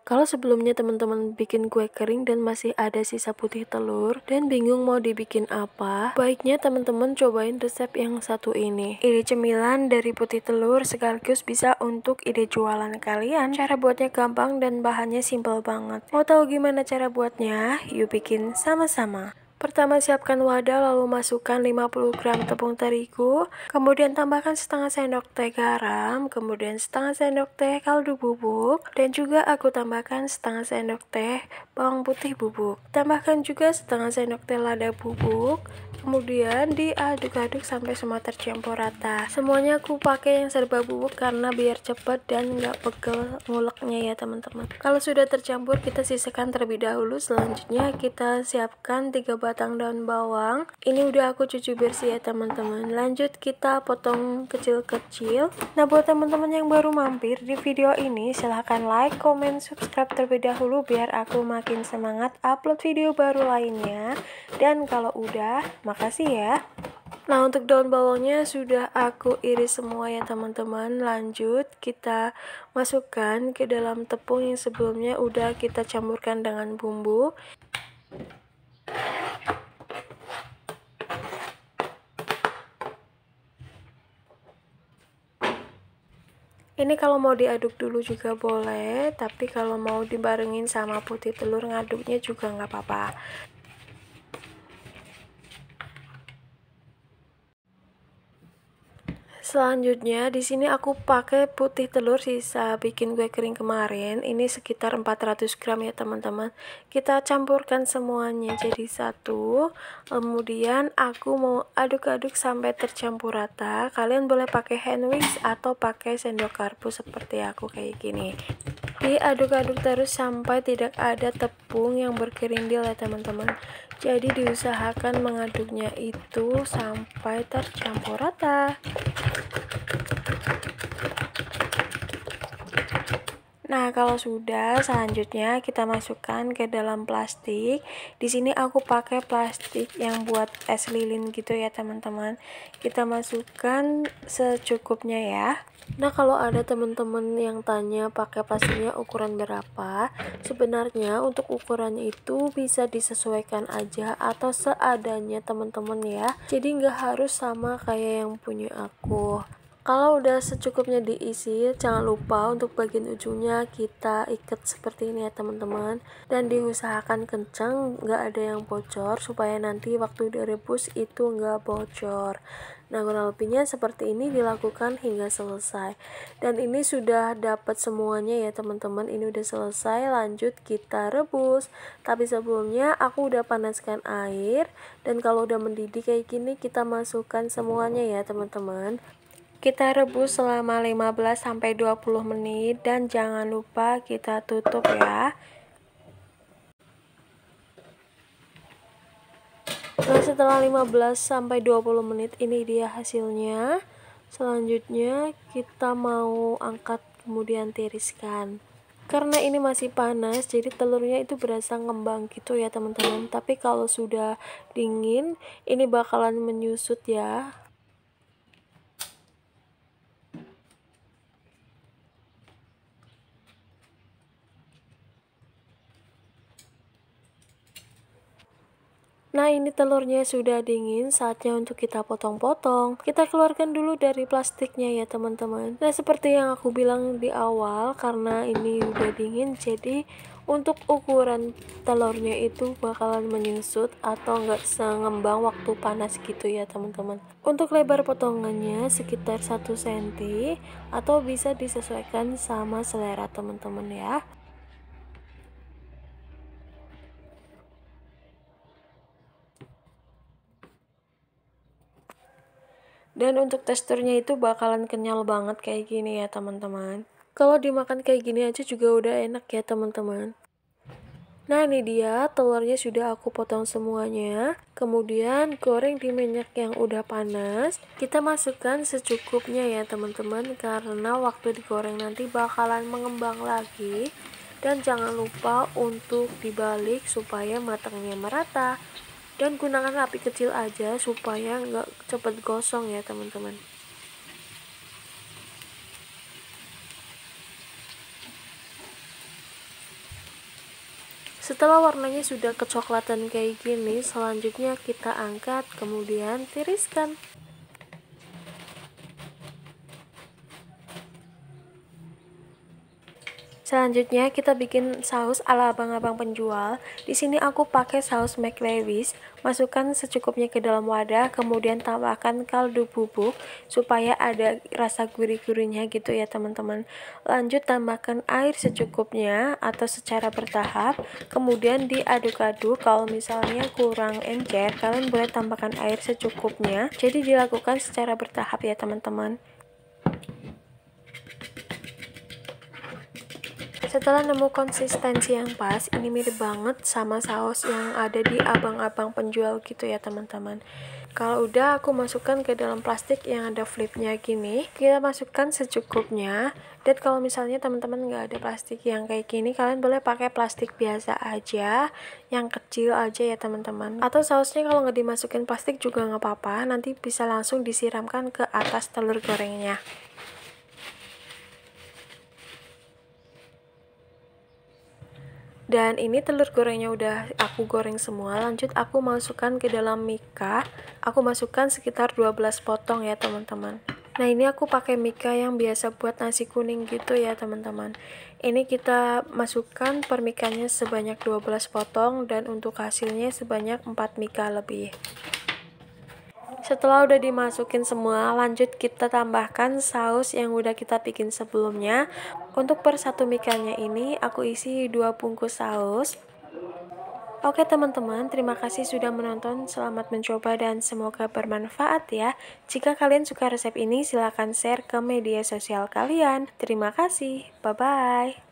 Kalau sebelumnya teman-teman bikin kue kering dan masih ada sisa putih telur dan bingung mau dibikin apa, baiknya teman-teman cobain resep yang satu ini. Ide cemilan dari putih telur sekaligus bisa untuk ide jualan kalian. Cara buatnya gampang dan bahannya simple banget. Mau tahu gimana cara buatnya? Yuk bikin sama-sama. Pertama siapkan wadah lalu masukkan 50 gram tepung terigu, kemudian tambahkan setengah sendok teh garam, kemudian setengah sendok teh kaldu bubuk, dan juga aku tambahkan setengah sendok teh bawang putih bubuk. Tambahkan juga setengah sendok teh lada bubuk, kemudian diaduk-aduk sampai semua tercampur rata. Semuanya aku pakai yang serba bubuk karena biar cepet dan nggak pegel nguleknya ya teman-teman. Kalau sudah tercampur kita sisakan terlebih dahulu. Selanjutnya kita siapkan 3 batang daun bawang. Ini udah aku cuci bersih ya teman-teman. Lanjut kita potong kecil-kecil. Nah buat teman-teman yang baru mampir di video ini silahkan like, comment, subscribe terlebih dahulu biar aku makin semangat upload video baru lainnya. Dan kalau udah, makasih ya. Nah untuk daun bawangnya sudah aku iris semua ya teman-teman. Lanjut kita masukkan ke dalam tepung yang sebelumnya udah kita campurkan dengan bumbu. Ini kalau mau diaduk dulu juga boleh, tapi kalau mau dibarengin sama putih telur ngaduknya juga nggak apa-apa. Selanjutnya di sini aku pakai putih telur sisa bikin kue kering kemarin. Ini sekitar 400 gram ya teman-teman. Kita campurkan semuanya jadi satu. Kemudian aku mau aduk-aduk sampai tercampur rata. Kalian boleh pakai hand whisk atau pakai sendok garpu seperti aku kayak gini. Diaduk-aduk terus sampai tidak ada tepung yang berkerindil ya teman-teman. Jadi diusahakan mengaduknya itu sampai tercampur rata. Nah, kalau sudah, selanjutnya kita masukkan ke dalam plastik. Di sini aku pakai plastik yang buat es lilin gitu ya, teman-teman. Kita masukkan secukupnya ya. Nah, kalau ada teman-teman yang tanya pakai plastiknya ukuran berapa, sebenarnya untuk ukurannya itu bisa disesuaikan aja atau seadanya teman-teman ya. Jadi nggak harus sama kayak yang punya aku. Kalau udah secukupnya diisi, jangan lupa untuk bagian ujungnya kita ikat seperti ini ya teman-teman. Dan diusahakan kencang, nggak ada yang bocor supaya nanti waktu direbus itu nggak bocor. Nah kurang lebihnya seperti ini dilakukan hingga selesai. Dan ini sudah dapat semuanya ya teman-teman. Ini udah selesai, lanjut kita rebus. Tapi sebelumnya aku udah panaskan air. Dan kalau udah mendidih kayak gini kita masukkan semuanya ya teman-teman. Kita rebus selama 15-20 menit dan jangan lupa kita tutup ya. Nah, setelah 15-20 menit ini dia hasilnya. Selanjutnya kita mau angkat kemudian tiriskan. Karena ini masih panas, jadi telurnya itu berasa ngembang gitu ya teman-teman. Tapi kalau sudah dingin, ini bakalan menyusut ya. Nah ini telurnya sudah dingin, saatnya untuk kita potong-potong. Kita keluarkan dulu dari plastiknya ya teman-teman. Nah seperti yang aku bilang di awal, karena ini udah dingin jadi untuk ukuran telurnya itu bakalan menyusut atau nggak sengembang waktu panas gitu ya teman-teman. Untuk lebar potongannya sekitar 1 cm atau bisa disesuaikan sama selera teman-teman ya. Dan untuk teksturnya itu bakalan kenyal banget kayak gini ya teman-teman. Kalau dimakan kayak gini aja juga udah enak ya teman-teman. Nah ini dia telurnya sudah aku potong semuanya. Kemudian goreng di minyak yang udah panas. Kita masukkan secukupnya ya teman-teman. Karena waktu digoreng nanti bakalan mengembang lagi. Dan jangan lupa untuk dibalik supaya matangnya merata. Dan gunakan api kecil aja supaya nggak cepet gosong ya teman-teman. Setelah warnanya sudah kecoklatan kayak gini, selanjutnya kita angkat kemudian tiriskan. Selanjutnya kita bikin saus ala abang-abang penjual. Di sini aku pakai saus McLevis. Masukkan secukupnya ke dalam wadah, kemudian tambahkan kaldu bubuk supaya ada rasa gurih-gurihnya gitu ya teman-teman. Lanjut tambahkan air secukupnya atau secara bertahap. Kemudian diaduk-aduk. Kalau misalnya kurang encer, kalian boleh tambahkan air secukupnya. Jadi dilakukan secara bertahap ya teman-teman. Setelah nemu konsistensi yang pas, ini mirip banget sama saus yang ada di abang-abang penjual gitu ya teman-teman. Kalau udah, aku masukkan ke dalam plastik yang ada flipnya gini. Kita masukkan secukupnya. Dan kalau misalnya teman-teman nggak ada plastik yang kayak gini, kalian boleh pakai plastik biasa aja, yang kecil aja ya teman-teman. Atau sausnya kalau nggak dimasukin plastik juga nggak apa-apa, nanti bisa langsung disiramkan ke atas telur gorengnya. Dan ini telur gorengnya udah aku goreng semua. Lanjut aku masukkan ke dalam mika. Aku masukkan sekitar 12 potong ya teman-teman. Nah ini aku pakai mika yang biasa buat nasi kuning gitu ya teman-teman. Ini kita masukkan per mikanya sebanyak 12 potong dan untuk hasilnya sebanyak 4 mika lebih. Setelah udah dimasukin semua, lanjut kita tambahkan saus yang udah kita bikin sebelumnya. Untuk per satu mikanya ini aku isi 2 bungkus saus. Oke teman-teman, terima kasih sudah menonton. Selamat mencoba dan semoga bermanfaat ya. Jika kalian suka resep ini, silahkan share ke media sosial kalian. Terima kasih, bye-bye.